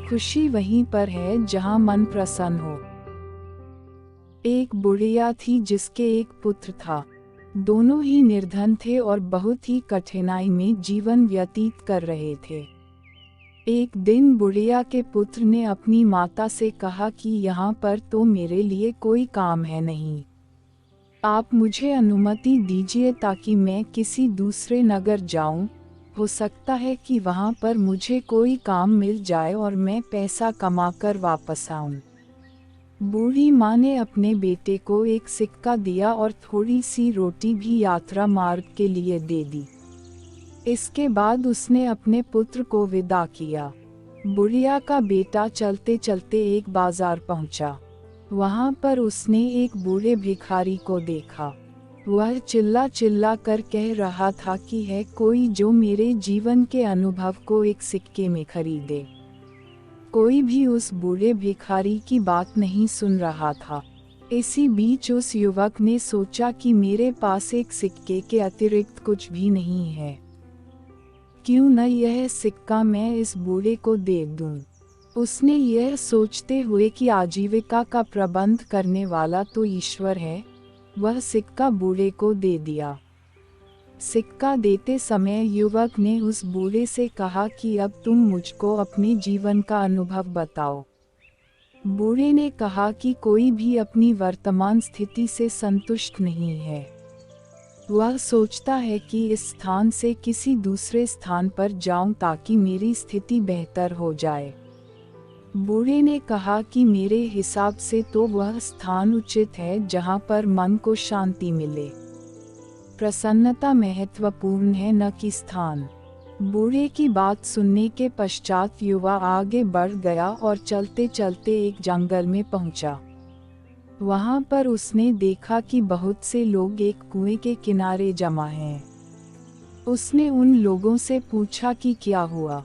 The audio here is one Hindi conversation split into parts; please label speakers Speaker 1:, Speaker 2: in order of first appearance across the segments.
Speaker 1: खुशी वहीं पर है जहाँ मन प्रसन्न हो। एक बुढ़िया थी जिसके एक पुत्र था। दोनों ही निर्धन थे और बहुत ही कठिनाई में जीवन व्यतीत कर रहे थे। एक दिन बुढ़िया के पुत्र ने अपनी माता से कहा कि यहाँ पर तो मेरे लिए कोई काम है नहीं। आप मुझे अनुमति दीजिए ताकि मैं किसी दूसरे नगर जाऊं। हो सकता है कि वहाँ पर मुझे कोई काम मिल जाए और मैं पैसा कमाकर वापस आऊं। बूढ़ी माँ ने अपने बेटे को एक सिक्का दिया और थोड़ी सी रोटी भी यात्रा मार्ग के लिए दे दी। इसके बाद उसने अपने पुत्र को विदा किया। बुढ़िया का बेटा चलते चलते एक बाजार पहुंचा। वहां पर उसने एक बूढ़े भिखारी को देखा। वह चिल्ला चिल्ला कर कह रहा था कि है कोई जो मेरे जीवन के अनुभव को एक सिक्के में खरीदे। कोई भी उस बूढ़े भिखारी की बात नहीं सुन रहा था। इसी बीच उस युवक ने सोचा कि मेरे पास एक सिक्के के अतिरिक्त कुछ भी नहीं है, क्यों न यह सिक्का मैं इस बूढ़े को दे दूं। उसने यह सोचते हुए कि आजीविका का प्रबंध करने वाला तो ईश्वर है, वह सिक्का बूढ़े को दे दिया। सिक्का देते समय युवक ने उस बूढ़े से कहा कि अब तुम मुझको अपने जीवन का अनुभव बताओ। बूढ़े ने कहा कि कोई भी अपनी वर्तमान स्थिति से संतुष्ट नहीं है। वह सोचता है कि इस स्थान से किसी दूसरे स्थान पर जाऊं ताकि मेरी स्थिति बेहतर हो जाए। बूढ़े ने कहा कि मेरे हिसाब से तो वह स्थान उचित है जहां पर मन को शांति मिले। प्रसन्नता महत्वपूर्ण है न कि स्थान। बूढ़े की बात सुनने के पश्चात युवा आगे बढ़ गया और चलते चलते एक जंगल में पहुंचा। वहां पर उसने देखा कि बहुत से लोग एक कुएं के किनारे जमा हैं। उसने उन लोगों से पूछा कि क्या हुआ।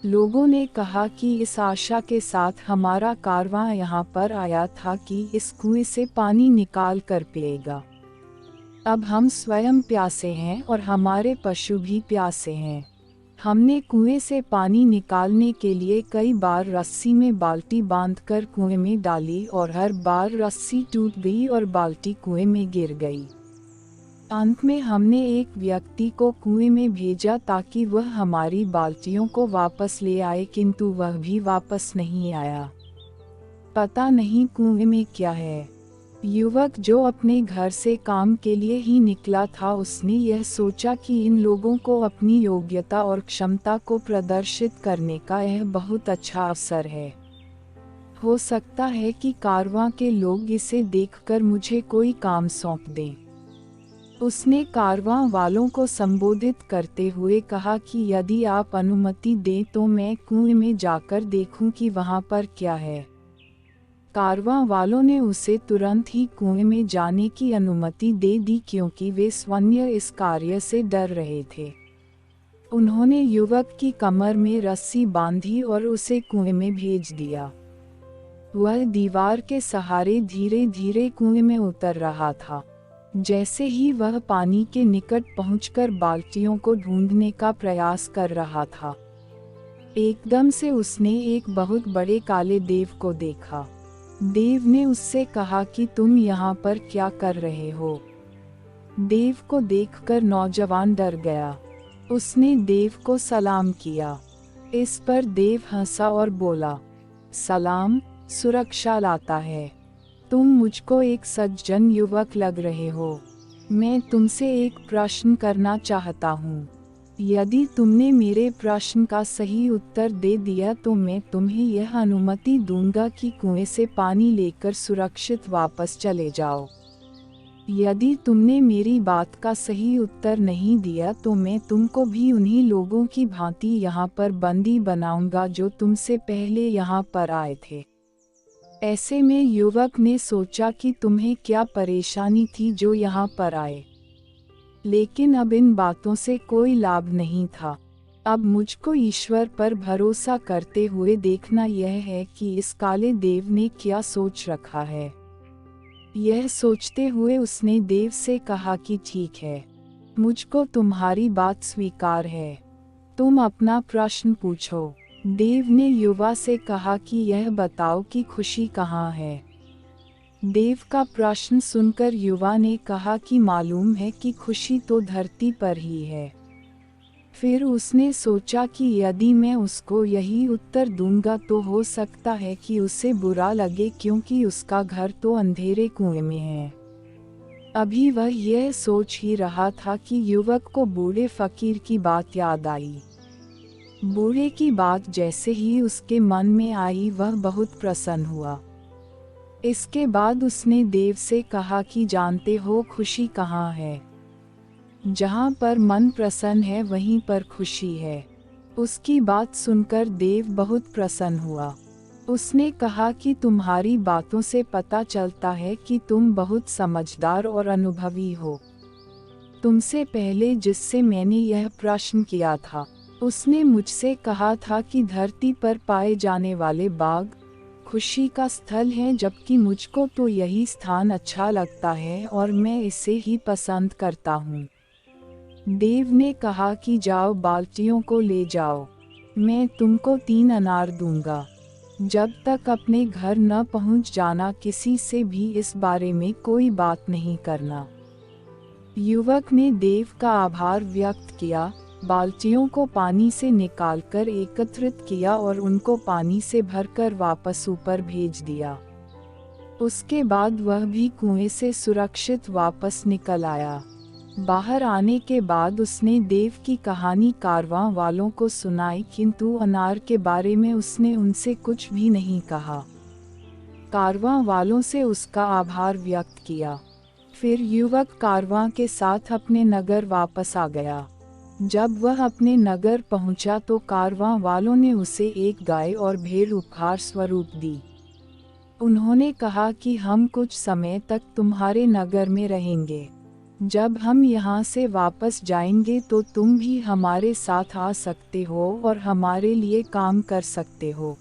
Speaker 1: लोगों ने कहा कि इस आशा के साथ हमारा कारवां यहाँ पर आया था कि इस कुएं से पानी निकाल कर पिएगा। अब हम स्वयं प्यासे हैं और हमारे पशु भी प्यासे हैं। हमने कुएं से पानी निकालने के लिए कई बार रस्सी में बाल्टी बांधकर कुएं में डाली और हर बार रस्सी टूट गई और बाल्टी कुएं में गिर गई। अंत में हमने एक व्यक्ति को कुएं में भेजा ताकि वह हमारी बाल्टियों को वापस ले आए, किंतु वह भी वापस नहीं आया। पता नहीं कुएं में क्या है। युवक जो अपने घर से काम के लिए ही निकला था, उसने यह सोचा कि इन लोगों को अपनी योग्यता और क्षमता को प्रदर्शित करने का यह बहुत अच्छा अवसर है। हो सकता है कि कारवां के लोग इसे देखकर मुझे कोई काम सौंप दें। उसने कारवां वालों को संबोधित करते हुए कहा कि यदि आप अनुमति दें तो मैं कुएं में जाकर देखूं कि वहां पर क्या है। कारवां वालों ने उसे तुरंत ही कुएं में जाने की अनुमति दे दी, क्योंकि वे स्वयं इस कार्य से डर रहे थे। उन्होंने युवक की कमर में रस्सी बांधी और उसे कुएं में भेज दिया। वह दीवार के सहारे धीरे धीरे कुएं में उतर रहा था। जैसे ही वह पानी के निकट पहुंचकर बाल्टियों को ढूंढने का प्रयास कर रहा था, एकदम से उसने एक बहुत बड़े काले देव को देखा। देव ने उससे कहा कि तुम यहाँ पर क्या कर रहे हो। देव को देखकर नौजवान डर गया। उसने देव को सलाम किया। इस पर देव हंसा और बोला, सलाम सुरक्षा लाता है। तुम मुझको एक सज्जन युवक लग रहे हो। मैं तुमसे एक प्रश्न करना चाहता हूँ। यदि तुमने मेरे प्रश्न का सही उत्तर दे दिया तो मैं तुम्हें यह अनुमति दूंगा कि कुएं से पानी लेकर सुरक्षित वापस चले जाओ। यदि तुमने मेरी बात का सही उत्तर नहीं दिया तो मैं तुमको भी उन्हीं लोगों की भांति यहाँ पर बंदी बनाऊंगा जो तुमसे पहले यहाँ पर आए थे। ऐसे में युवक ने सोचा कि तुम्हें क्या परेशानी थी जो यहाँ पर आए। लेकिन अब इन बातों से कोई लाभ नहीं था। अब मुझको ईश्वर पर भरोसा करते हुए देखना यह है कि इस काले देव ने क्या सोच रखा है। यह सोचते हुए उसने देव से कहा कि ठीक है, मुझको तुम्हारी बात स्वीकार है। तुम अपना प्रश्न पूछो। देव ने युवा से कहा कि यह बताओ कि खुशी कहाँ है। देव का प्रश्न सुनकर युवा ने कहा कि मालूम है कि खुशी तो धरती पर ही है। फिर उसने सोचा कि यदि मैं उसको यही उत्तर दूंगा तो हो सकता है कि उसे बुरा लगे, क्योंकि उसका घर तो अंधेरे कुएं में है। अभी वह यह सोच ही रहा था कि युवक को बूढ़े फकीर की बात याद आई। बूढ़े की बात जैसे ही उसके मन में आई वह बहुत प्रसन्न हुआ। इसके बाद उसने देव से कहा कि जानते हो खुशी कहाँ है? जहाँ पर मन प्रसन्न है वहीं पर खुशी है। उसकी बात सुनकर देव बहुत प्रसन्न हुआ। उसने कहा कि तुम्हारी बातों से पता चलता है कि तुम बहुत समझदार और अनुभवी हो। तुमसे पहले जिससे मैंने यह प्रश्न किया था, उसने मुझसे कहा था कि धरती पर पाए जाने वाले बाग खुशी का स्थल है, जबकि मुझको तो यही स्थान अच्छा लगता है और मैं इसे ही पसंद करता हूँ। देव ने कहा कि जाओ बाल्टियों को ले जाओ, मैं तुमको 3 अनार दूंगा। जब तक अपने घर न पहुंच जाना, किसी से भी इस बारे में कोई बात नहीं करना। युवक ने देव का आभार व्यक्त किया, बाल्टियों को पानी से निकालकर एकत्रित किया और उनको पानी से भरकर वापस ऊपर भेज दिया। उसके बाद वह भी कुएं से सुरक्षित वापस निकल आया। बाहर आने के बाद उसने देव की कहानी कारवां वालों को सुनाई, किंतु अनार के बारे में उसने उनसे कुछ भी नहीं कहा। कारवां वालों से उसका आभार व्यक्त किया। फिर युवक कारवां के साथ अपने नगर वापस आ गया। जब वह अपने नगर पहुंचा तो कारवां वालों ने उसे एक गाय और भेड़ उपहार स्वरूप दी। उन्होंने कहा कि हम कुछ समय तक तुम्हारे नगर में रहेंगे। जब हम यहाँ से वापस जाएंगे तो तुम भी हमारे साथ आ सकते हो और हमारे लिए काम कर सकते हो।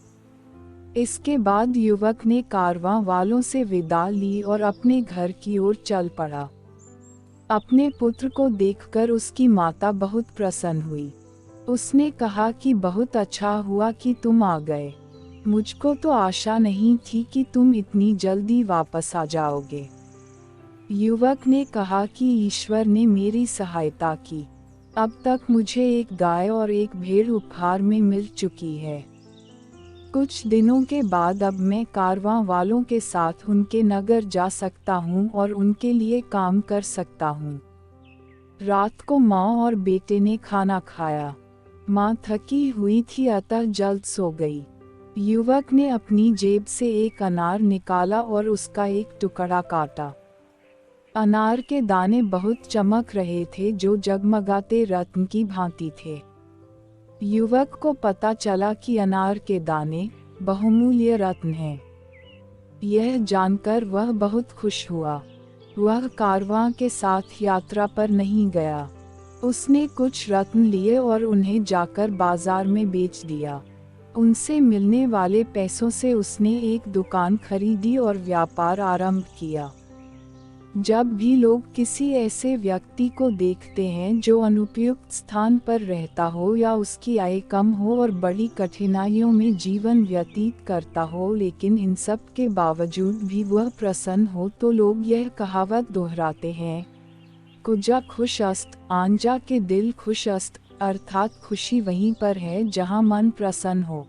Speaker 1: इसके बाद युवक ने कारवां वालों से विदा ली और अपने घर की ओर चल पड़ा। अपने पुत्र को देखकर उसकी माता बहुत प्रसन्न हुई। उसने कहा कि बहुत अच्छा हुआ कि तुम आ गए। मुझको तो आशा नहीं थी कि तुम इतनी जल्दी वापस आ जाओगे। युवक ने कहा कि ईश्वर ने मेरी सहायता की। अब तक मुझे एक गाय और एक भेड़ उपहार में मिल चुकी है। कुछ दिनों के बाद अब मैं कारवां वालों के साथ उनके नगर जा सकता हूँ और उनके लिए काम कर सकता हूँ। रात को माँ और बेटे ने खाना खाया। माँ थकी हुई थी अतः जल्द सो गई। युवक ने अपनी जेब से एक अनार निकाला और उसका एक टुकड़ा काटा। अनार के दाने बहुत चमक रहे थे, जो जगमगाते रत्न की भांति थे। युवक को पता चला कि अनार के दाने बहुमूल्य रत्न हैं। यह जानकर वह बहुत खुश हुआ। वह कारवां के साथ यात्रा पर नहीं गया। उसने कुछ रत्न लिए और उन्हें जाकर बाजार में बेच दिया। उनसे मिलने वाले पैसों से उसने एक दुकान खरीदी और व्यापार आरंभ किया। जब भी लोग किसी ऐसे व्यक्ति को देखते हैं जो अनुपयुक्त स्थान पर रहता हो या उसकी आय कम हो और बड़ी कठिनाइयों में जीवन व्यतीत करता हो, लेकिन इन सब के बावजूद भी वह प्रसन्न हो, तो लोग यह कहावत दोहराते हैं, कुजा खुश अस्त आंजा के दिल खुश अस्त, अर्थात खुशी वहीं पर है जहाँ मन प्रसन्न हो।